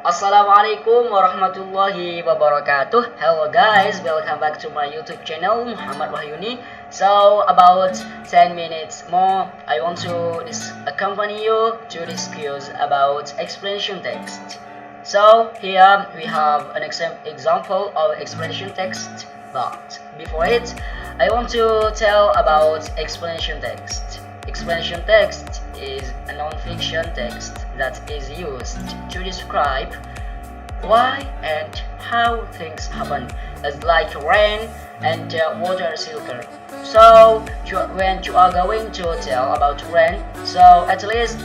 Assalamualaikum warahmatullahi wabarakatuh. Hello guys, welcome back to my YouTube channel Muhammad Wahyuni. So about 10 minutes more, I want to accompany you to discuss about explanation text. So here we have an example of explanation text, but before it, I want to tell about explanation text. Explanation text is a non-fiction text that is used to describe why and how things happen, as like rain and water cycle. So when you are going to tell about rain, so at least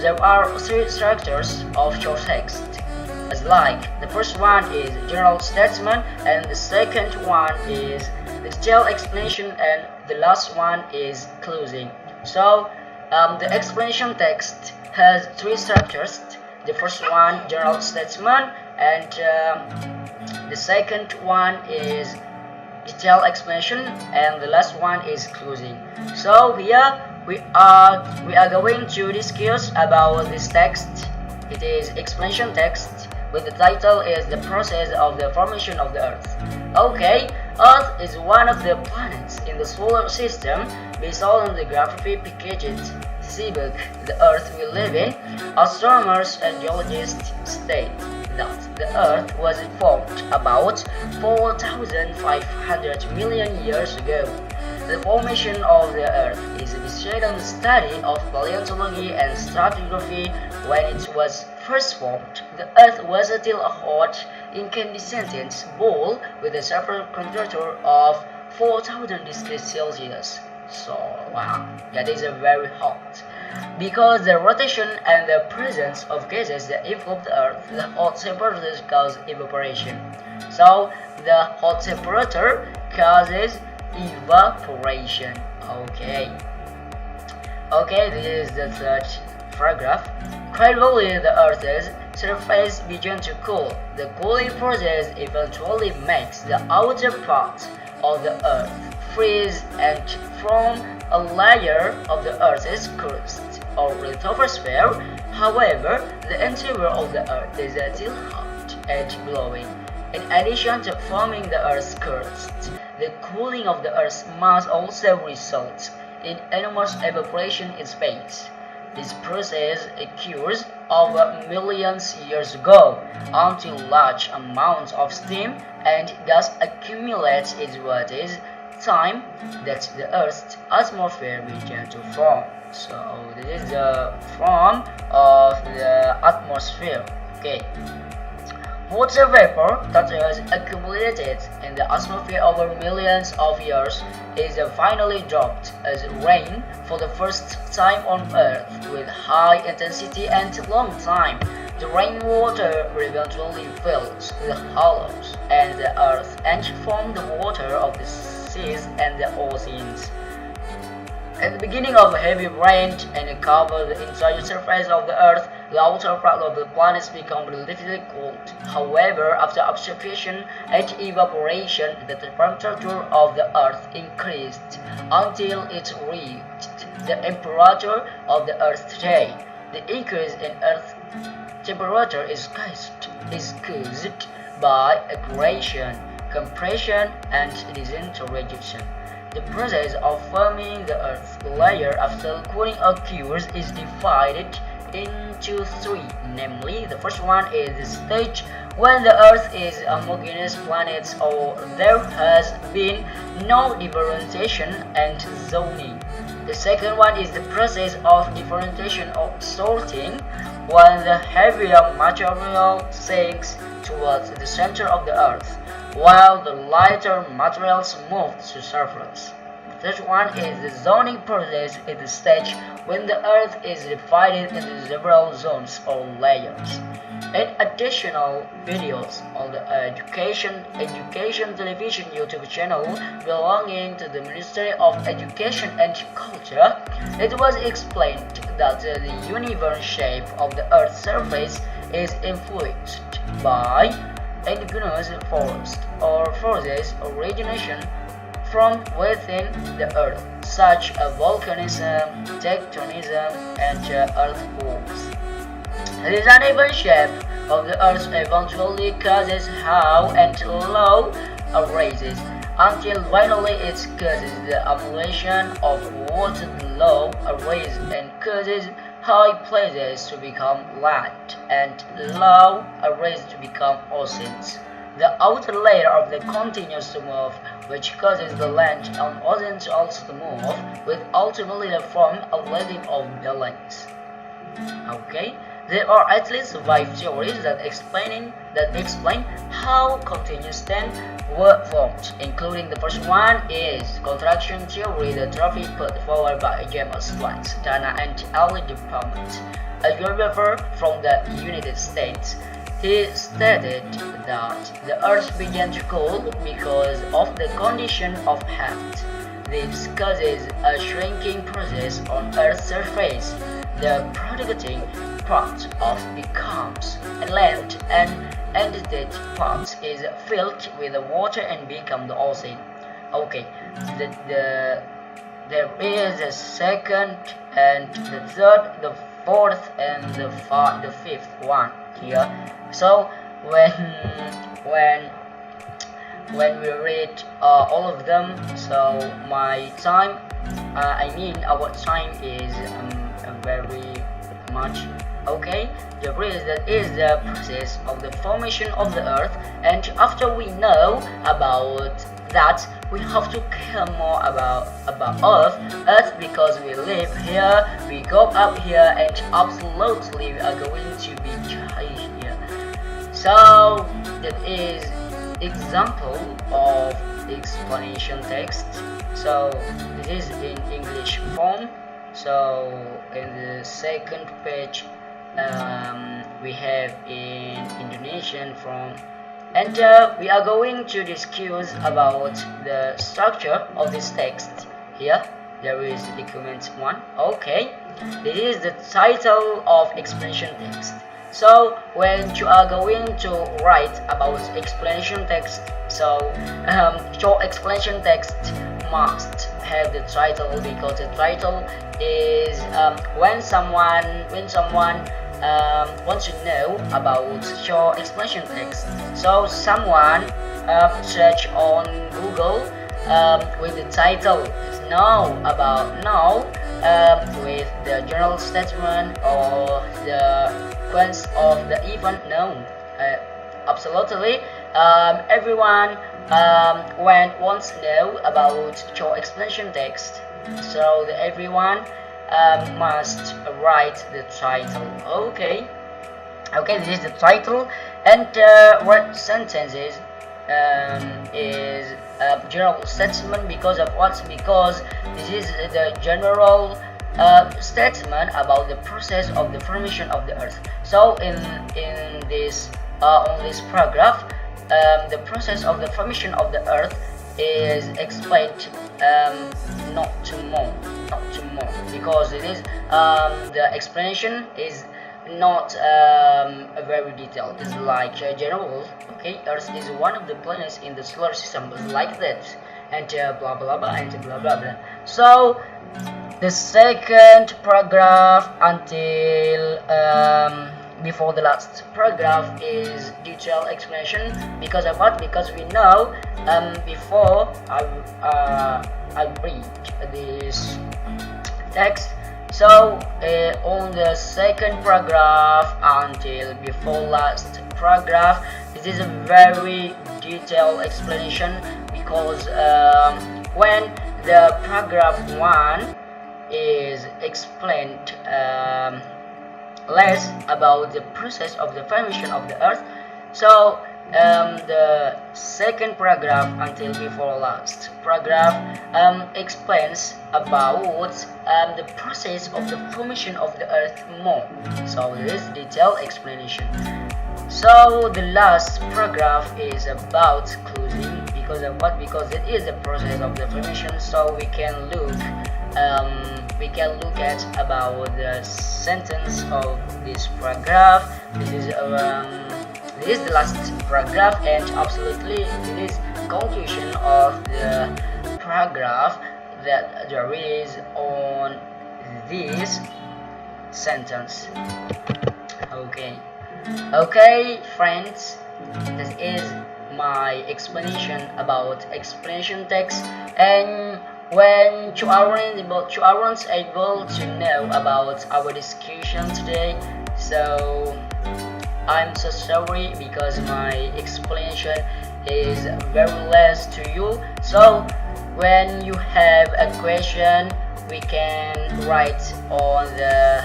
there are three structures of your text, as like the first one is general statement, and the second one is detailed explanation, and the last one is closing. So the explanation text has three structures. The first one, general statement, and the second one is detailed explanation, and the last one is closing. So here we are going to discuss about this text. It is explanation text with the title is the process of the formation of the Earth. Okay, Earth is one of the planets in the solar system. Based on the geography packaged seabook, the Earth we live in, astronomers and geologists state that the Earth was formed about 4,500 million years ago. The formation of the Earth is based on the study of paleontology and stratigraphy. When it was first formed, the Earth was still a hot, incandescent ball with a surface temperature of 4,000 degrees Celsius. So wow, that is a very hot. Because the rotation and the presence of gases that envelop the Earth, the hot temperature causes evaporation. So the hot temperature causes evaporation. Okay, this is the third paragraph. Gradually, the Earth's surface began to cool. The cooling process eventually makes the outer part of the Earth freeze and form a layer of the Earth's crust or lithosphere. However, the interior of the Earth is still hot and glowing. In addition to forming the Earth's crust, the cooling of the Earth's mass also results in enormous evaporation in space. This process occurs over millions of years ago until large amounts of steam and gas accumulate in what is time that the Earth's atmosphere began to form. So this is the form of the atmosphere. Okay. Water vapor that has accumulated in the atmosphere over millions of years is finally dropped as rain for the first time on Earth with high intensity and long time. The rainwater eventually fills the hollows and the earth and forms the water of the seas and the oceans. At the beginning of heavy rain and cover the entire surface of the Earth, the outer part of the planet becomes relatively cold. However, after absorption and evaporation, the temperature of the Earth increased until it reached the temperature of the Earth today. The increase in Earth temperature is caused by aggregation, compression, and disintegration. The process of forming the Earth's layer after cooling occurs is divided into three, namely the first one is the stage when the Earth is a homogeneous planet or there has been no differentiation and zoning. The second one is the process of differentiation or sorting when the heavier material sinks towards the center of the Earth, while the lighter materials move to surface. The third one is the zoning process in the stage when the Earth is divided into several zones or layers. In additional videos on the Education Television YouTube channel belonging to the Ministry of Education and Culture, it was explained that the uniform shape of the Earth's surface is influenced by endogenous force or forces origination from within the Earth, such as volcanism, tectonism, and earthquakes. This uneven shape of the Earth eventually causes high and low rises, until finally it causes the accumulation of water below a rise and causes high places to become land and low rise to become oceans. The outer layer of the continues to move, which causes the land and oceans also to move, with ultimately the form of letting of buildings. Okay, there are at least 5 theories that explain how continuous then were formed, including the first one is Contraction Theory, the theory put forward by James Watt, Dana and Ali Department, a geographer from the United States. He stated that the Earth began to cool because of the condition of heat. This causes a shrinking process on Earth's surface. The projecting part of becomes land and that part is filled with water and become the ocean. Okay, there is a second and the third, the fourth and the fifth one here. So when when we read all of them, so my time, our time is very much. Okay, the reason that is the process of the formation of the Earth, and after we know about that, we have to care more about Earth because we live here, we go up here, and absolutely we are going to be here. So that is example of explanation text. So this is in English form. So in the second page we have in Indonesian form, and we are going to discuss about the structure of this text. Here there is document 1. Okay, this is the title of explanation text. So when you are going to write about explanation text, so your explanation text must have the title, because the title is when someone wants to know about your explanation text. So someone search on Google with the title with the general statement or the sequence of the event known. Absolutely, everyone wants to know about your explanation text, so everyone must write the title. Okay, this is the title, and what sentences is general statement. Because of what? Because this is the general statement about the process of the formation of the Earth. So in this on this paragraph, the process of the formation of the Earth is explained not too more, because it is the explanation is not very detailed. It's like general. Okay, Earth is one of the planets in the solar system, like that, and blah blah blah and blah blah blah. So the second paragraph until before the last paragraph is detailed explanation. Because of what? Because we know before I read this text. So on the second paragraph until before last paragraph, this is a very detailed explanation, because when the paragraph 1 is explained less about the process of the formation of the Earth, so the second paragraph until before last paragraph explains about the process of the formation of the Earth more. So this detailed explanation. So the last paragraph is about closing. Because of what? Because it is the process of the formation. So we can look at about the sentence of this paragraph. This is the last paragraph, and absolutely this is conclusion of the paragraph that there is on this sentence. Okay, Okay, friends, this is my explanation about explanation text. And when you aren't able to know about our discussion today, so I'm so sorry because my explanation is very less to you. So when you have a question, we can write on the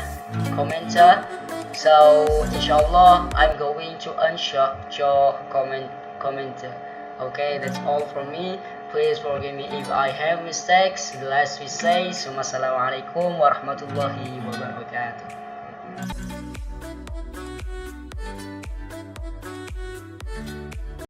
commenter. So inshallah, I'm going to answer your commenter. Okay, that's all from me. Please forgive me if I have mistakes. The last we say, Assalamualaikum warahmatullahi wabarakatuh.